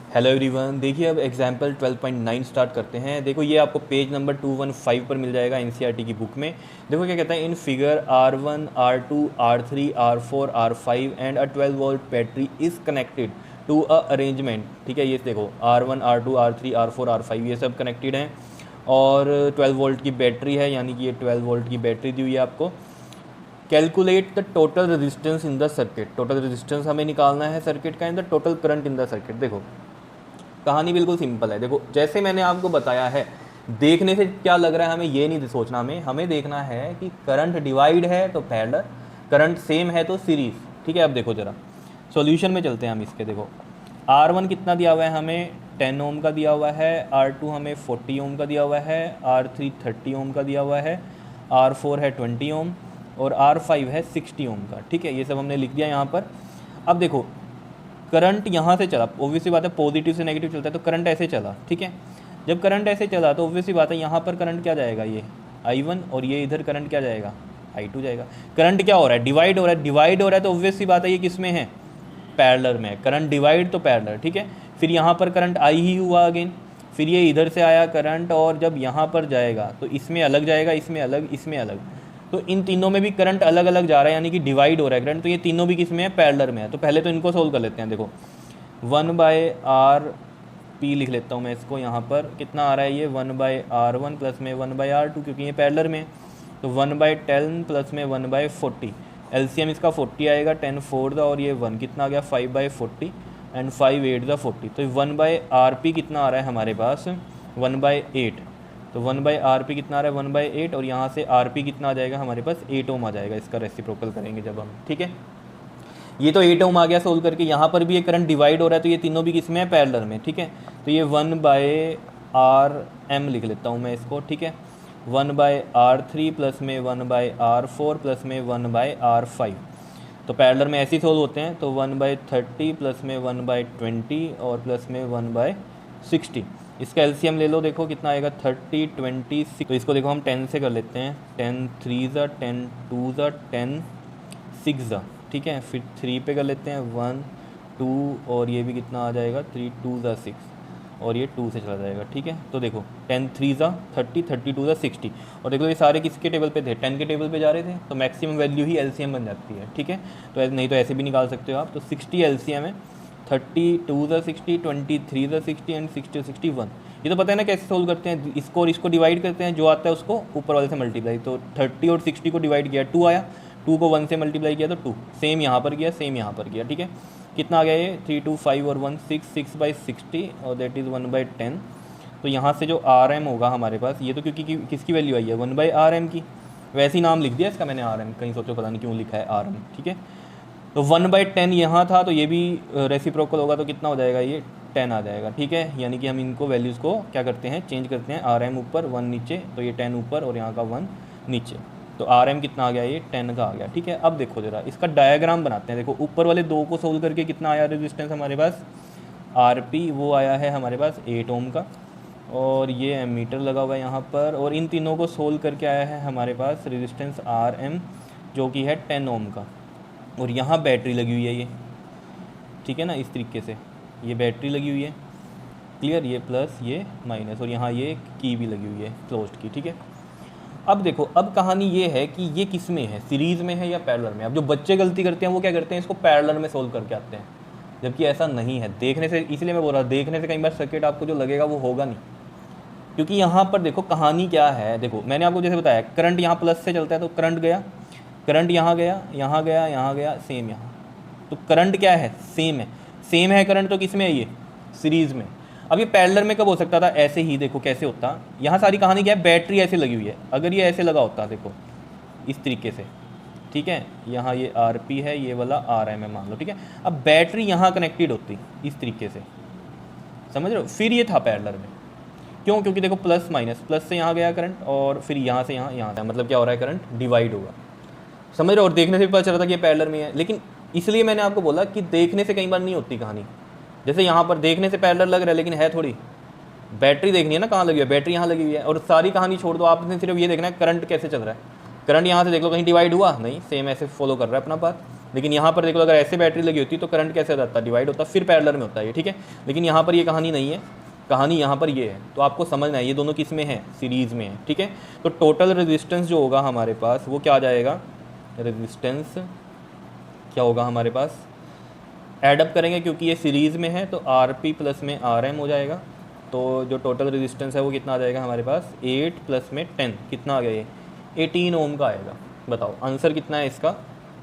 Hello everyone, देखिए अब example 12.9 start करते हैं। देखो ये आपको पेज नंबर 215 पर मिल जाएगा एनसीईआरटी की बुक में। देखो क्या कहता है, in figure R1 R2 R3 R4 R5 and a 12 volt battery is connected to a arrangement. ठीक है, ये देखो R1 R2 R3 R4 R5 ये सब कनेक्टेड हैं और 12 वोल्ट की बैटरी है, यानी कि ये 12 वोल्ट की बैटरी दी हुई है आपको। Calculate the total resistance in the circuit. Total resistance हमें निकालना है सर्किट का in the total current in the circuit. देखो कहानी बिल्कुल सिंपल है। देखो जैसे मैंने आपको बताया है, देखने से क्या लग रहा है हमें ये नहीं सोचना, हमें देखना है कि करंट डिवाइड है तो पैरेलल, करंट सेम है तो सीरीज। ठीक है, अब देखो जरा सॉल्यूशन में चलते हैं हम इसके। देखो R1 कितना दिया हुआ है हमें, 10 ओम का दिया हुआ है। R2 हमें 40 ओम का दिया हुआ है। R3 30 ओम का दिया हुआ है। R4 है 20 ओम और R5 है 60 ओम का। ठीक है, ये सब हमने लिख दिया यहाँ पर। अब देखो करंट यहाँ से चला, ऑब्वियसली बात है पॉजिटिव से नेगेटिव चलता है तो करंट ऐसे चला। ठीक है, जब करंट ऐसे चला तो ऑब्वियसली बात है यहाँ पर करंट क्या जाएगा, ये I1, और ये इधर करंट क्या जाएगा, I2 जाएगा। करंट क्या हो रहा है, डिवाइड हो रहा है। डिवाइड हो रहा है तो ऑब्वियसली बात है ये किस में है, पैरेलल में। करंट डिवाइड तो पैरेलल। ठीक है, फिर यहाँ पर करंट आई ही हुआ अगेन, फिर ये इधर से आया करंट और जब यहाँ पर जाएगा तो इसमें अलग जाएगा, इसमें अलग, इसमें अलग। तो इन तीनों में भी करंट अलग अलग जा रहा है, यानी कि डिवाइड हो रहा है करंट। तो ये तीनों भी किस में है, पैरेलल में है। तो पहले तो इनको सोल्व कर लेते हैं। देखो 1/RP लिख लेता हूँ मैं इसको। यहाँ पर कितना आ रहा है, ये 1/R1 प्लस में 1/R2, क्योंकि ये पैरेलल में। तो 1/10 प्लस में 1/40, एलसीएम इसका 40 आएगा, 10 4 द और ये 1 कितना आ गया 5/40 एंड 5 8 द 40। तो 1/RP कितना आ रहा है हमारे पास, 1/8। तो 1/RP कितना आ रहा है, 1/8, और यहाँ से RP कितना आ जाएगा हमारे पास, 8 ओम आ जाएगा। इसका रेसिप्रोकल करेंगे जब हम। ठीक है, ये तो 8 ओम आ गया सोल्व करके। यहाँ पर भी ये करंट डिवाइड हो रहा है तो ये तीनों भी किस में है, पैरेलल में। ठीक है, तो ये 1/RM लिख लेता हूँ मैं इसको। ठीक है, 1/R3 प्लस में 1/R4 प्लस में 1/R5। तो पैरेलल में ऐसे ही सोल्व होते हैं। तो 1/30 प्लस में 1/20 और प्लस में 1/60। इसका एलसीएम ले लो, देखो कितना आएगा, 30 20 6। तो इसको देखो हम 10 से कर लेते हैं। 10 3 ज़ा, 10 2 ज़ा, 10 6 ज़ा। ठीक है, फिर 3 पे कर लेते हैं, 1 2 और ये भी कितना आ जाएगा, 3 2 ज़ा 6 और ये 2 से चला जाएगा। ठीक है, तो देखो 10 3 ज़ा 30, 32 ज़ा 60। और देखो ये सारे किसके टेबल पे थे, 10 के टेबल पे जा रहे थे, तो मैक्सिमम वैल्यू ही एलसीएम बन जाती है। ठीक है, तो नहीं तो ऐसे भी निकाल सकते हो आप। तो 60 एलसीएम है, 32 ज़ा 60, 23 ज़ा 60 एंड 60 61। ये तो पता है ना कैसे सोल्व करते हैं, इसको और इसको डिवाइड करते हैं, जो आता है उसको ऊपर वाले से मल्टीप्लाई। तो 30 और 60 को डिवाइड किया, 2 आया, 2 को 1 से मल्टीप्लाई किया तो 2, सेम यहाँ पर किया, सेम यहाँ पर किया। ठीक है, कितना आ गया ये, 3 2 5 और 1 6, 6/60 और दैट इज़ 1/10। तो यहाँ से जो RM होगा हमारे पास, ये तो क्योंकि किसकी वैल्यू आई है, 1/RM की, वैसे ही नाम लिख दिया इसका मैंने RM, कहीं सोचो पता नहीं क्यों लिखा है RM। ठीक है, तो 1/10 यहाँ था, तो ये भी रेसिप्रोकल होगा तो कितना हो जाएगा, ये 10 आ जाएगा। ठीक है, यानी कि हम इनको वैल्यूज़ को क्या करते हैं, चेंज करते हैं। RM ऊपर 1 नीचे, तो ये 10 ऊपर और यहाँ का 1 नीचे। तो RM कितना आ गया, ये 10 का आ गया। ठीक है, अब देखो जरा इसका डायग्राम बनाते हैं। देखो ऊपर वाले दो को सोल्व करके कितना आया रेजिस्टेंस हमारे पास, RP वो आया है हमारे पास 8 ओम का, और ये एमीटर लगा हुआ है यहाँ पर, और इन तीनों को सोल्व करके आया है हमारे पास रेजिस्टेंस RM जो कि है 10 ओम का। और यहाँ बैटरी लगी हुई है ये, ठीक है ना, इस तरीके से ये बैटरी लगी हुई है, क्लियर, ये प्लस ये माइनस, और यहाँ ये की भी लगी हुई है क्लोज्ड की। ठीक है, अब देखो अब कहानी ये है कि ये किस में है, सीरीज़ में है या पैरेलल में। अब जो बच्चे गलती करते हैं वो क्या करते हैं, इसको पैरेलल में सोल्व करके आते हैं, जबकि ऐसा नहीं है। देखने से, इसलिए मैं बोल रहा हूँ, देखने से कई बार सर्किट आपको जो लगेगा वो होगा नहीं, क्योंकि यहाँ पर देखो कहानी क्या है। देखो मैंने आपको जैसे बताया, करंट यहाँ प्लस से चलता है तो करंट गया, करंट यहाँ गया, यहाँ गया, यहाँ गया, सेम यहाँ। तो करंट क्या है, सेम है, सेम है करंट, तो किस में है ये, सीरीज़ में। अब ये पैरेलल में कब हो सकता था, ऐसे ही, देखो कैसे होता। यहाँ सारी कहानी क्या है, बैटरी ऐसे लगी हुई है, अगर ये ऐसे लगा होता, देखो इस तरीके से, ठीक है, यहाँ ये RP है, ये वाला RM है मान लो। ठीक है, अब बैटरी यहाँ कनेक्टेड होती इस तरीके से, समझ रहे हो, फिर ये था पैरेलल में। क्यों, क्योंकि देखो प्लस माइनस, प्लस से यहाँ गया करंट और फिर यहाँ से यहाँ, यहाँ से, मतलब क्या हो रहा है, करंट डिवाइड होगा, समझ रहे हो। और देखने से भी पता चल रहा था कि ये पैरेलल में है, लेकिन इसलिए मैंने आपको बोला कि देखने से कई बार नहीं होती कहानी। जैसे यहाँ पर देखने से पैरेलल लग रहा है लेकिन है थोड़ी, बैटरी देखनी है ना कहाँ लगी हुई है, बैटरी यहाँ लगी हुई है। और सारी कहानी छोड़ दो, आपने सिर्फ ये देखना है करंट कैसे चल रहा है। करंट यहाँ से देख लो कहीं डिवाइड हुआ नहीं, सेम ऐसे फॉलो कर रहा है अपना पाथ। लेकिन यहाँ पर देखो अगर ऐसे बैटरी लगी होती तो करंट कैसे होता, डिवाइड होता, फिर पैरेलल में होता है ये, ठीक है। लेकिन यहाँ पर ये कहानी नहीं है, कहानी यहाँ पर ये है। तो आपको समझना है ये दोनों किस में है, सीरीज़ में है, ठीक है। तो टोटल रेजिस्टेंस जो होगा हमारे पास वो क्या आ जाएगा, रेजिस्टेंस क्या होगा हमारे पास, एडअप करेंगे क्योंकि ये सीरीज़ में है तो आर पी प्लस में आर एम हो जाएगा। तो जो टोटल रेजिस्टेंस है वो कितना आ जाएगा हमारे पास, 8 प्लस में 10 कितना आ गया, ये 18 ओम का आएगा। बताओ आंसर कितना है इसका,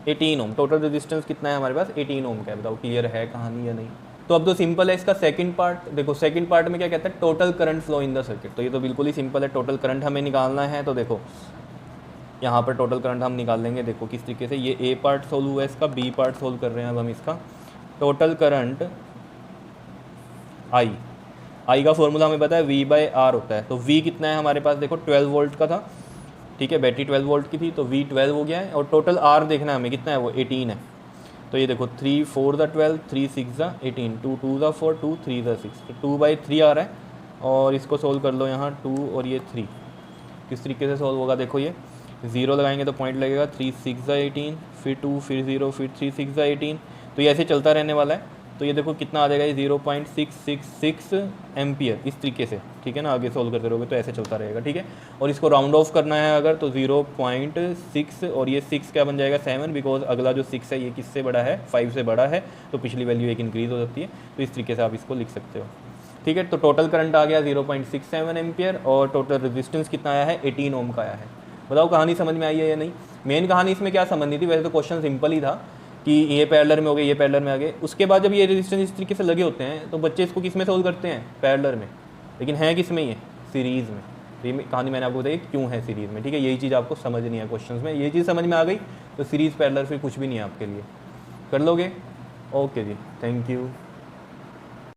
18 ओम। टोटल रेजिस्टेंस कितना है हमारे पास, 18 ओम का है। बताओ क्लियर है कहानी या नहीं। तो अब तो सिंपल है इसका सेकंड पार्ट। देखो सेकंड पार्ट में क्या कहता है, total current flow in the circuit. तो ये तो बिल्कुल ही सिंपल है, टोटल करंट हमें निकालना है। तो देखो यहाँ पर टोटल करंट हम निकाल लेंगे। देखो किस तरीके से, ये ए पार्ट सोल्व हुआ है इसका, बी पार्ट सोल्व कर रहे हैं अब हम इसका। टोटल करंट आई का फॉर्मूला हमें पता है V बाई आर होता है। तो V कितना है हमारे पास, देखो 12 वोल्ट का था, ठीक है, बैटरी 12 वोल्ट की थी तो V 12 हो गया है। और टोटल R देखना है हमें कितना है, वो 18 है। तो ये देखो 3 4 द 12, 3 6 द 18, 2 2 द 4, 2 3 द 6, तो 2/3 आ रहा है। और इसको सोल्व कर लो यहाँ, 2 और ये 3 किस तरीके से सोल्व होगा, देखो ये 0 लगाएंगे तो पॉइंट लगेगा, 3 6 द 18, फिर 2 फिर 0 फिर 3 6 द 18, तो ये ऐसे चलता रहने वाला है। तो ये देखो कितना आ जाएगा, ये 0.666 एम्पियर इस तरीके से, ठीक है ना। आगे सोल्व करते रहोगे तो ऐसे चलता रहेगा, ठीक है। और इसको राउंड ऑफ करना है अगर तो 0.6 और ये 6 क्या बन जाएगा 7, बिकॉज अगला जो 6 है ये किससे बड़ा है, 5 से बड़ा है, तो पिछली वैल्यू एक इंक्रीज़ हो जाती है। तो इस तरीके से आप इसको लिख सकते हो, ठीक है। तो टोटल करंट आ गया 0.67 एम्पियर और टोटल रेजिस्टेंस कितना आया है, 18 ओम का आया है। बताओ कहानी समझ में आई है या नहीं। मेन कहानी इसमें क्या समझनी थी, वैसे तो क्वेश्चन सिंपल ही था कि ये पैरेलल में हो गए, ये पैरेलल में आ गए। उसके बाद जब ये रेजिस्टेंस इस तरीके से लगे होते हैं तो बच्चे इसको किस में सोल्व करते हैं, पैरेलल में, लेकिन है किस में, ये सीरीज़ में। तो ये कहानी मैंने आपको बताई क्यों है सीरीज़ में, ठीक है। यही चीज़ आपको समझनी है क्वेश्चंस में, ये चीज़ समझ में आ गई तो सीरीज़ पैरेलल फिर कुछ भी नहीं है आपके लिए, कर लोगे। Okay ji, thank you.